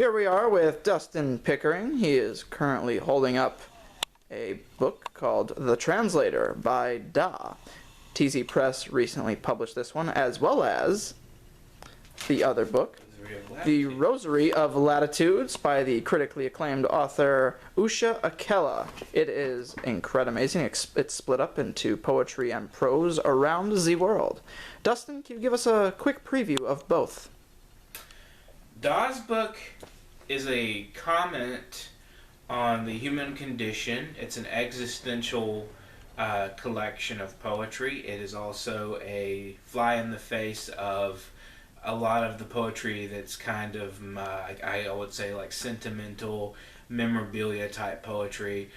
Here we are with Dustin Pickering. He is currently holding up a book called The Translator by Da. TZ Press recently published this one, as well as the other book, The Rosary of Latitudes by the critically acclaimed author Usha Akella. It is incredible, amazing. It's split up into poetry and prose around the world. Dustin, can you give us a quick preview of both? Da's book is a comment on the human condition. It's an existential collection of poetry. It is also a fly in the face of a lot of the poetry that's kind of, I would say, like sentimental memorabilia type poetry.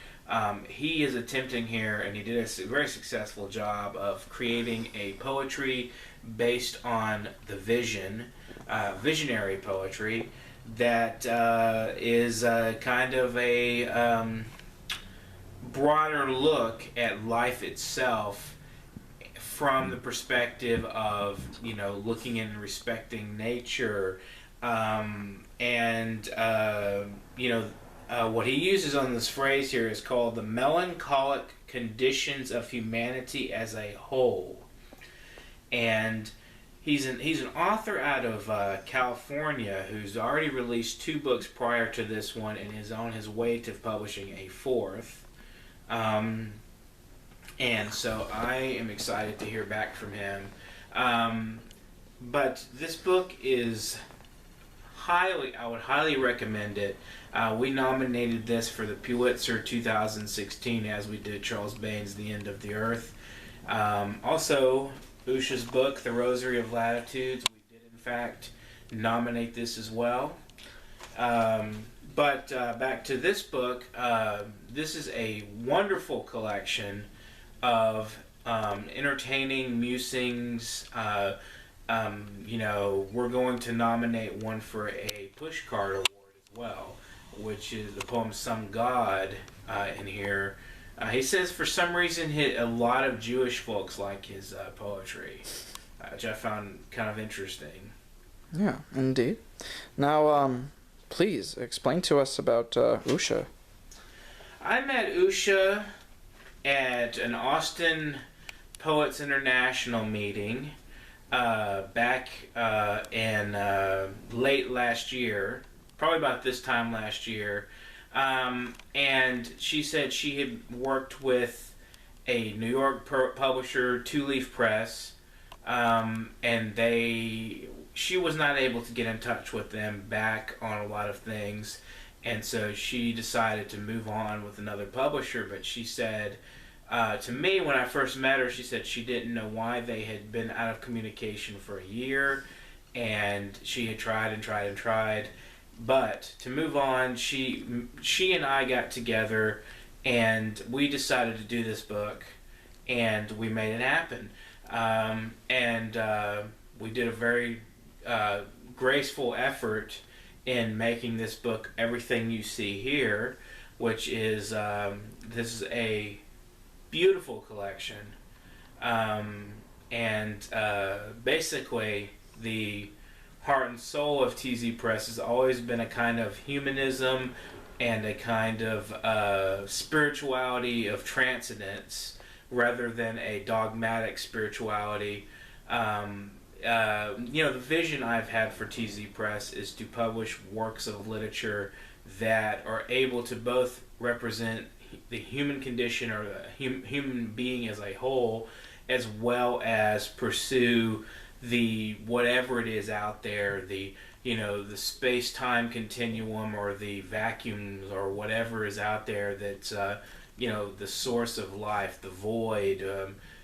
He is attempting here, and he did a very successful job of creating a poetry based on the vision, visionary poetry that is kind of a broader look at life itself from the perspective of, looking and respecting nature, what he uses on this phrase here is called the melancholic conditions of humanity as a whole. And he's an author out of California who's already released 2 books prior to this one and is on his way to publishing a 4th. And so I am excited to hear back from him. But this book is I would highly recommend it. We nominated this for the Pulitzer 2016 as we did Charles Bain's The End of the Earth. Also, Usha's book, The Rosary of Latitudes, we did in fact nominate this as well. But back to this book, this is a wonderful collection of entertaining musings. We're going to nominate one for a Pushcart Award as well, which is the poem Some God in here. He says for some reason a lot of Jewish folks like his poetry, which I found kind of interesting. Yeah, indeed. Now, please explain to us about Usha. I met Usha at an Austin Poets International meeting back in late last year, probably about this time last year. And she said she had worked with a New York publisher, Two Leaf Press, and she was not able to get in touch with them back on a lot of things, and so she decided to move on with another publisher. But she said to me when I first met her, she said she didn't know why they had been out of communication for a year, and she had tried and tried and tried. But to move on, she and I got together and we decided to do this book, and we made it happen. We did a very graceful effort in making this book everything you see here, which is this is a beautiful collection, basically the heart and soul of TZ Press has always been a kind of humanism and a kind of spirituality of transcendence rather than a dogmatic spirituality. The vision I've had for TZ Press is to publish works of literature that are able to both represent the human condition or the human being as a whole, as well as pursue the whatever it is out there, the space-time continuum or the vacuums or whatever is out there that's the source of life, the void,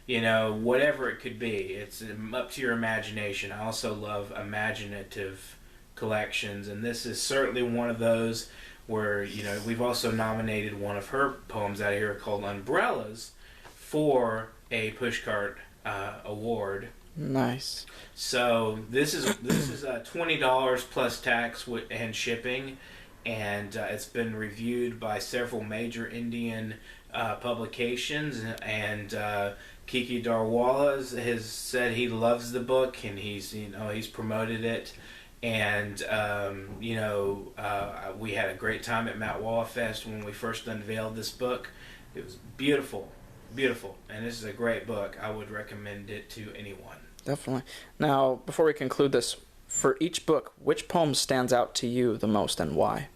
whatever it could be. It's up to your imagination. I also love imaginative collections, and this is certainly one of those where we've also nominated one of her poems out here called Umbrellas for a Pushcart Award. Nice. So this is $20 plus tax and shipping, and it's been reviewed by several major Indian publications, and Kiki Darwala has said he loves the book, and he's promoted it, And we had a great time at Mount Walla Fest when we first unveiled this book. It was beautiful, beautiful, and this is a great book. I would recommend it to anyone. Definitely. Now, before we conclude this, for each book, which poem stands out to you the most and why?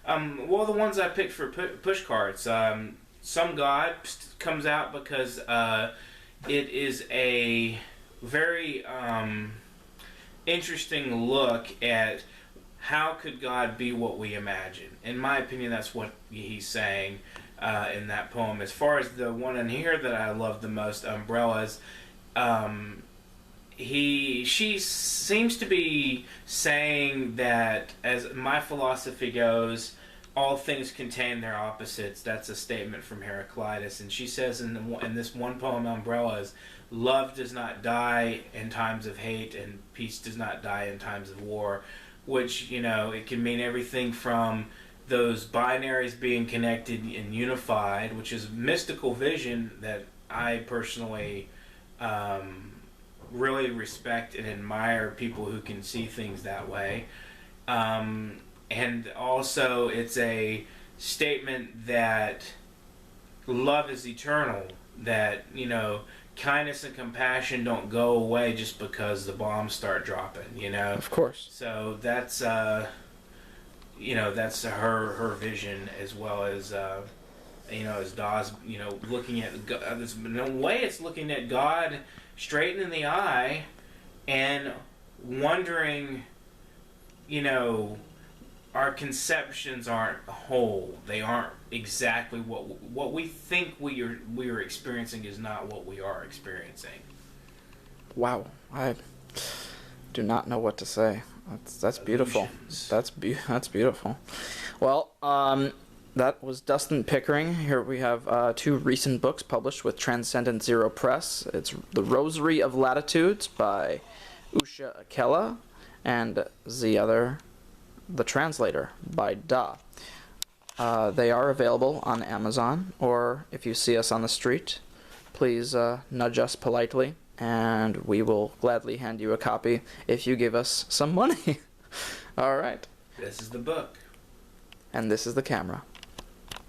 Well, the ones I picked for push cards. Some God comes out because it is a very interesting look at how could God be what we imagine. In my opinion, that's what he's saying in that poem. As far as the one in here that I love the most, Umbrellas, she seems to be saying that, as my philosophy goes, all things contain their opposites. That's a statement from Heraclitus, and she says in this one poem, Umbrellas, love does not die in times of hate, and peace does not die in times of war, which, it can mean everything from those binaries being connected and unified, which is mystical vision that I personally really respect and admire people who can see things that way. And also, it's a statement that love is eternal, that, kindness and compassion don't go away just because the bombs start dropping, Of course. So that's, that's her vision, as well as, as Dawes, looking at, in a way it's looking at God straight in the eye and wondering, our conceptions aren't whole. They aren't exactly what we think we are experiencing is not what we are experiencing. Wow, I do not know what to say. That's beautiful. That's beautiful. Well, that was Dustin Pickering. Here we have two recent books published with Transcendent Zero Press. It's The Rosary of Latitudes by Usha Akella, and The Translator by Da. They are available on Amazon, or if you see us on the street, please nudge us politely, and we will gladly hand you a copy if you give us some money. All right. This is the book. And this is the camera.